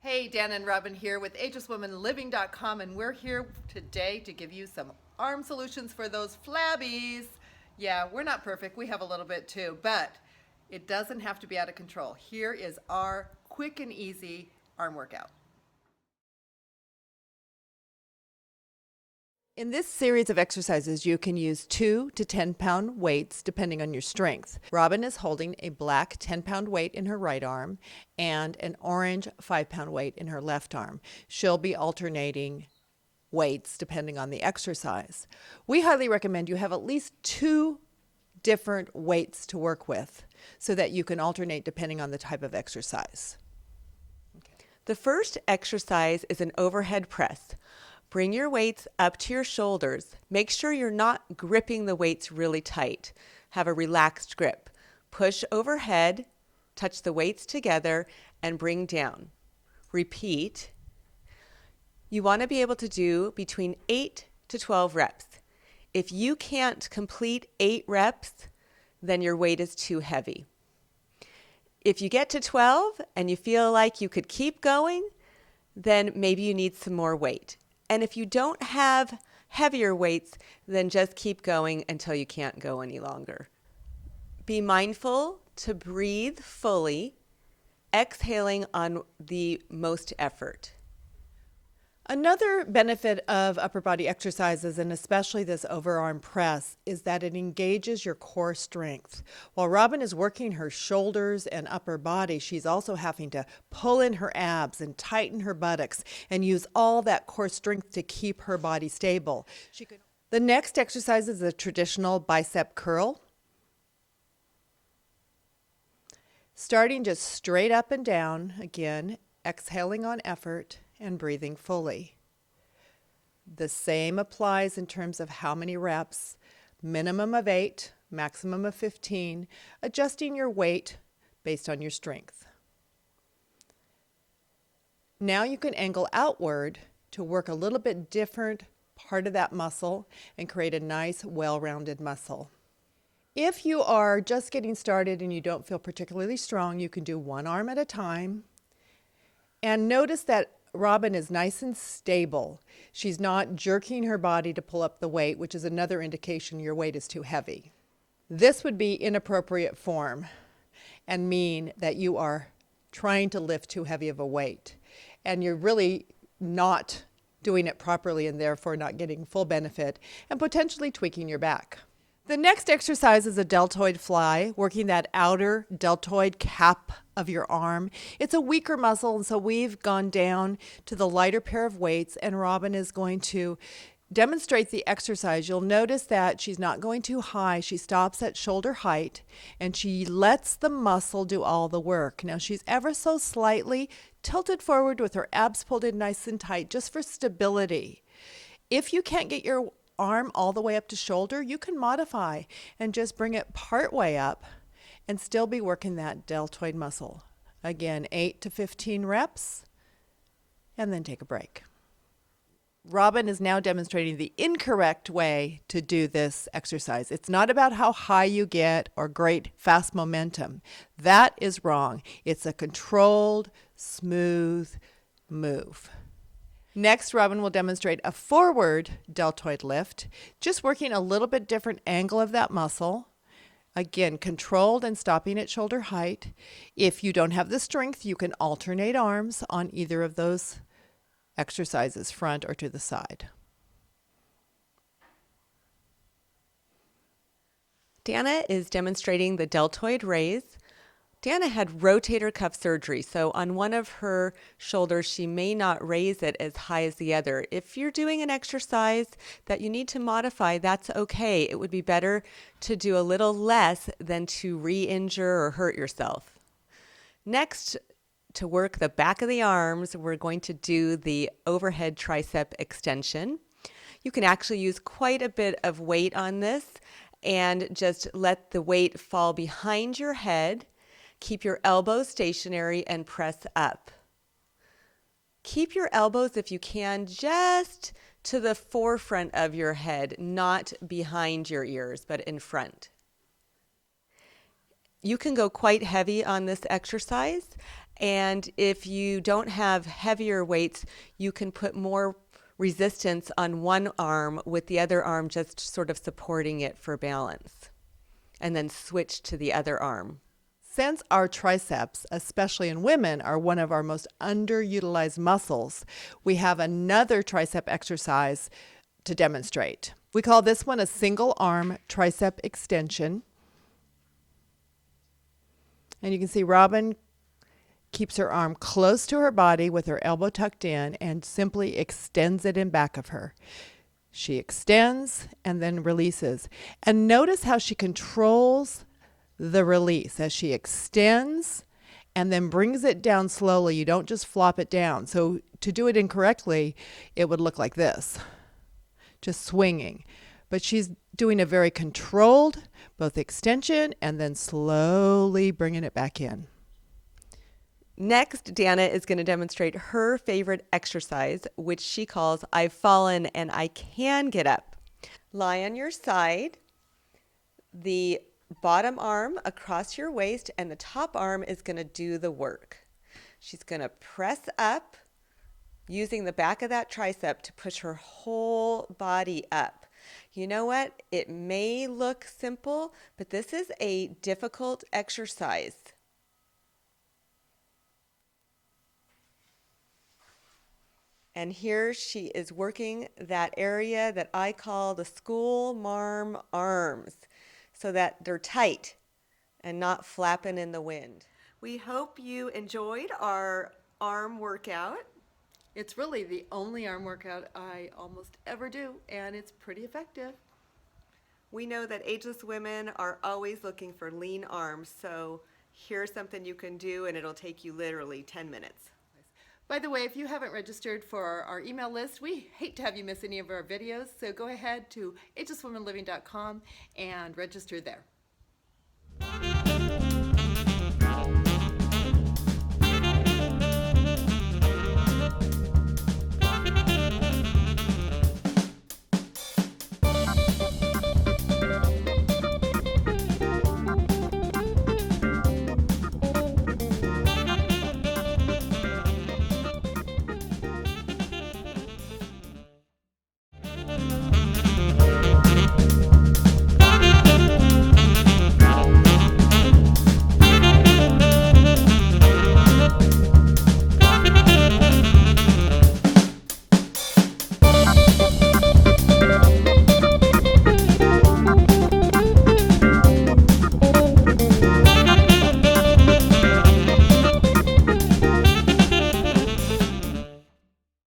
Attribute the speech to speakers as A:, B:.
A: Hey, Dan and Robin here with agelesswomanliving.com, and we're here today to give you some arm solutions for those flabbies. Yeah, we're not perfect. We have a little bit too, but it doesn't have to be out of control. Here is our quick and easy arm workout. In this series of exercises, you can use 2 to 10-pound weights depending on your strength. Robin is holding a black 10-pound weight in her right arm and an orange 5-pound weight in her left arm. She'll be alternating weights depending on the exercise. We highly recommend you have at least 2 different weights to work with so that you can alternate depending on the type of exercise.
B: The first exercise is an overhead press. Bring your weights up to your shoulders. Make sure you're not gripping the weights really tight. Have a relaxed grip. Push overhead, touch the weights together, and bring down. Repeat. You want to be able to do between 8 to 12 reps. If you can't complete 8 reps, then your weight is too heavy. If you get to 12 and you feel like you could keep going, then maybe you need some more weight. And if you don't have heavier weights, then just keep going until you can't go any longer. Be mindful to breathe fully, exhaling on the most effort.
A: Another benefit of upper body exercises, and especially this overarm press, is that it engages your core strength. While Robin is working her shoulders and upper body, she's also having to pull in her abs and tighten her buttocks and use all that core strength to keep her body stable. The next exercise is a traditional bicep curl. Starting just straight up and down, again, exhaling on effort and breathing fully. The same applies in terms of how many reps, minimum of 8, maximum of 15, adjusting your weight based on your strength. Now you can angle outward to work a little bit different part of that muscle and create a nice, well-rounded muscle. If you are just getting started and you don't feel particularly strong, you can do one arm at a time. And notice that Robin is nice and stable. She's not jerking her body to pull up the weight, which is another indication your weight is too heavy. This would be inappropriate form and mean that you are trying to lift too heavy of a weight. And you're really not doing it properly and therefore not getting full benefit and potentially tweaking your back. The next exercise is a deltoid fly, working that outer deltoid cap of your arm. It's a weaker muscle, and so we've gone down to the lighter pair of weights, and Robin is going to demonstrate the exercise. You'll notice that she's not going too high. She stops at shoulder height, and she lets the muscle do all the work. Now, she's ever so slightly tilted forward with her abs pulled in nice and tight, just for stability. If you can't get your arm all the way up to shoulder, you can modify and just bring it part way up and still be working that deltoid muscle. Again, 8 to 15 reps, and then take a break. Robin is now demonstrating the incorrect way to do this exercise. It's not about how high you get or great fast momentum. That is wrong. It's a controlled, smooth move. Next, Robin will demonstrate a forward deltoid lift, just working a little bit different angle of that muscle. Again, controlled and stopping at shoulder height. If you don't have the strength, you can alternate arms on either of those exercises, front or to the side.
B: Dana is demonstrating the Deltoid Raise. Dana had rotator cuff surgery, so on one of her shoulders, she may not raise it as high as the other. If you're doing an exercise that you need to modify, that's okay. It would be better to do a little less than to re-injure or hurt yourself. Next, to work the back of the arms, we're going to do the overhead tricep extension. You can actually use quite a bit of weight on this and just let the weight fall behind your head. Keep your elbows stationary and press up. Keep your elbows, if you can, just to the forefront of your head, not behind your ears, but in front. You can go quite heavy on this exercise, And if you don't have heavier weights, you can put more resistance on one arm with the other arm just sort of supporting it for balance. And then switch to the other arm.
A: Since our triceps, especially in women, are one of our most underutilized muscles, we have another tricep exercise to demonstrate. We call this one a single arm tricep extension. And you can see Robin keeps her arm close to her body with her elbow tucked in and simply extends it in back of her. She extends and then releases. And notice how she controls the release as she extends and then brings it down slowly. You don't just flop it down. So to do it incorrectly, it would look like this, just swinging. But she's doing a very controlled, both extension and then slowly bringing it back in.
B: Next, Dana is going to demonstrate her favorite exercise, which she calls I've fallen and I can get up. Lie on your side, the bottom arm across your waist, and the top arm is going to do the work. She's going to press up using the back of that tricep to push her whole body up. You know what? It may look simple, but this is a difficult exercise. And here she is working that area that I call the school marm arms, so that they're tight and not flapping in the wind. We hope you enjoyed our arm workout.
A: It's really the only arm workout I almost ever do, and it's pretty effective.
B: We know that ageless women are always looking for lean arms, so here's something you can do, and it'll take you literally 10 minutes.
A: By the way, if you haven't registered for our email list, we hate to have you miss any of our videos, so go ahead to agelesswomenliving.com and register there.